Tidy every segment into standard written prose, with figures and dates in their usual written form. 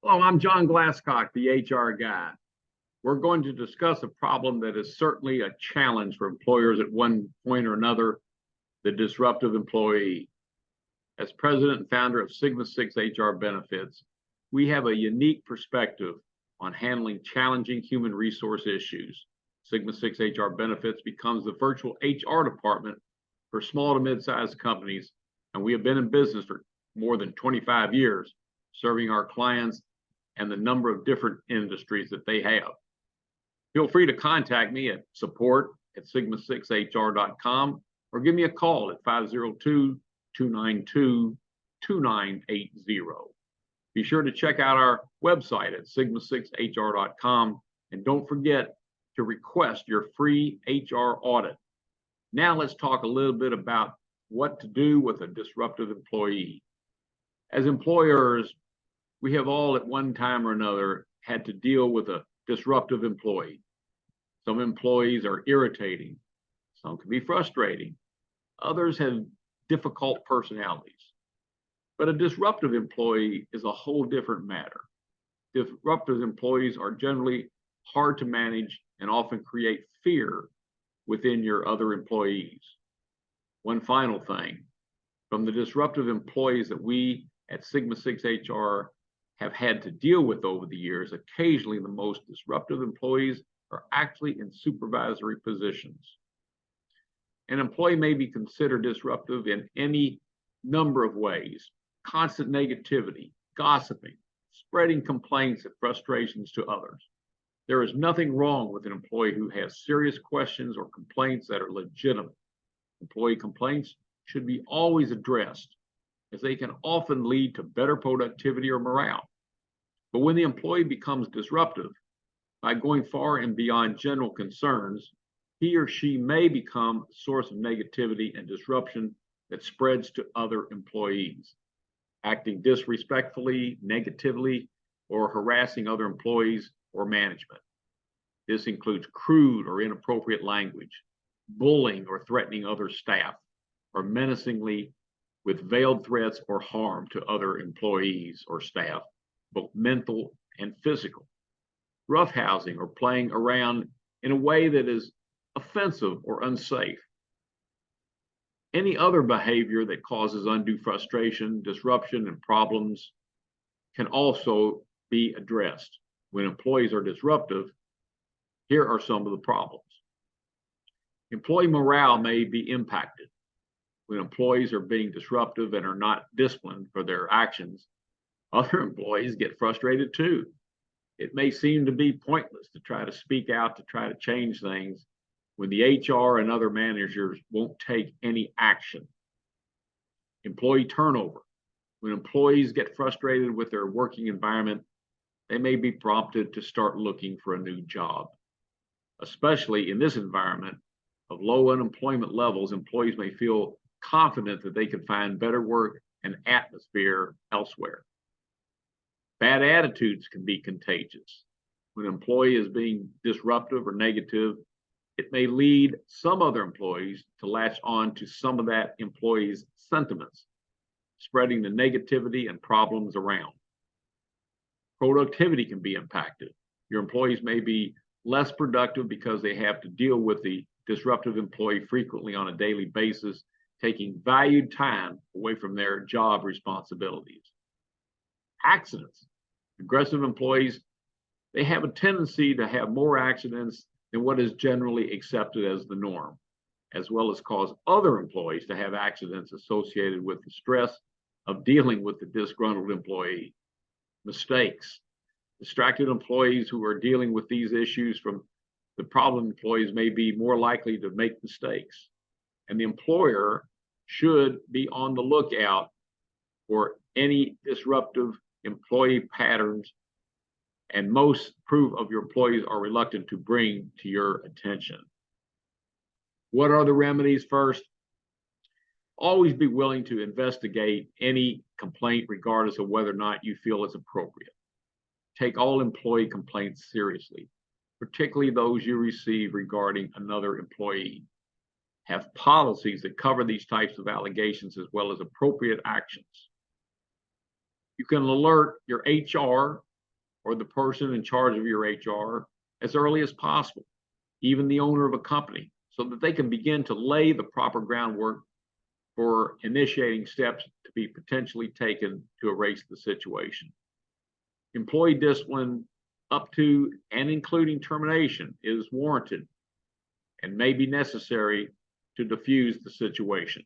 Hello, I'm John Glasscock, the HR guy. We're going to discuss a problem that is certainly a challenge for employers at one point or another, the disruptive employee. As president and founder of Sigma 6 HR Benefits, we have a unique perspective on handling challenging human resource issues. Sigma 6 HR Benefits becomes the virtual HR department for small to mid-sized companies, and we have been in business for more than 25 years, serving our clients and the number of different industries that they have. Feel free to contact me at support@sigma6hr.com or give me a call at 502-292-2980. Be sure to check out our website at sigma6hr.com, and don't forget to request your free HR audit. Now let's talk a little bit about what to do with a disruptive employee. As employers, we have all at one time or another had to deal with a disruptive employee. Some employees are irritating, some can be frustrating, others have difficult personalities. But a disruptive employee is a whole different matter. Disruptive employees are generally hard to manage and often create fear within your other employees. One final thing, from the disruptive employees that we at Sigma 6 HR have had to deal with over the years, occasionally the most disruptive employees are actually in supervisory positions. An employee may be considered disruptive in any number of ways: constant negativity, gossiping, spreading complaints and frustrations to others. There is nothing wrong with an employee who has serious questions or complaints that are legitimate. Employee complaints should be always addressed, as they can often lead to better productivity or morale. But when the employee becomes disruptive, by going far and beyond general concerns, he or she may become a source of negativity and disruption that spreads to other employees, acting disrespectfully, negatively, or harassing other employees or management. This includes crude or inappropriate language, bullying or threatening other staff, or menacingly with veiled threats or harm to other employees or staff, both mental and physical. Roughhousing or playing around in a way that is offensive or unsafe. Any other behavior that causes undue frustration, disruption, and problems can also be addressed. When employees are disruptive, here are some of the problems. Employee morale may be impacted. When employees are being disruptive and are not disciplined for their actions, other employees get frustrated too. It may seem to be pointless to try to speak out to try to change things when the HR and other managers won't take any action. Employee turnover. When employees get frustrated with their working environment, they may be prompted to start looking for a new job. Especially in this environment of low unemployment levels, employees may feel confident that they can find better work and atmosphere elsewhere. Bad attitudes can be contagious. When an employee is being disruptive or negative, it may lead some other employees to latch on to some of that employee's sentiments, spreading the negativity and problems around. Productivity can be impacted. Your employees may be less productive because they have to deal with the disruptive employee frequently on a daily basis, taking valued time away from their job responsibilities. Accidents. Aggressive employees, they have a tendency to have more accidents than what is generally accepted as the norm, as well as cause other employees to have accidents associated with the stress of dealing with the disgruntled employee. Mistakes. Distracted employees who are dealing with these issues from the problem employees may be more likely to make mistakes, and the employer should be on the lookout for any disruptive employee patterns, and most proof of your employees are reluctant to bring to your attention. What are the remedies? First, always be willing to investigate any complaint regardless of whether or not you feel it's appropriate. Take all employee complaints seriously, particularly those you receive regarding another employee. Have policies that cover these types of allegations as well as appropriate actions. You can alert your HR or the person in charge of your HR as early as possible, even the owner of a company, so that they can begin to lay the proper groundwork for initiating steps to be potentially taken to erase the situation. Employee discipline up to and including termination is warranted and may be necessary to diffuse the situation.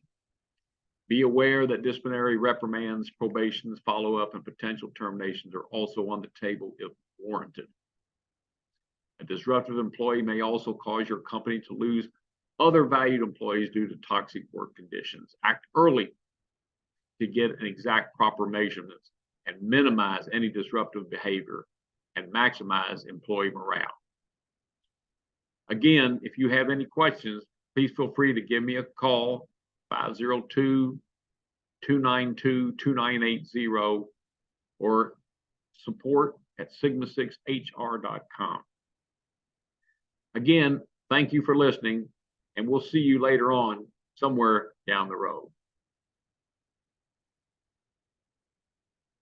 Be aware that disciplinary reprimands, probations, follow-up, and potential terminations are also on the table if warranted. A disruptive employee may also cause your company to lose other valued employees due to toxic work conditions. Act early to get an exact proper measurements and minimize any disruptive behavior and maximize employee morale. Again, if you have any questions, please feel free to give me a call, 502-292-2980 or support@sigma6hr.com. Again, thank you for listening, and we'll see you later on somewhere down the road.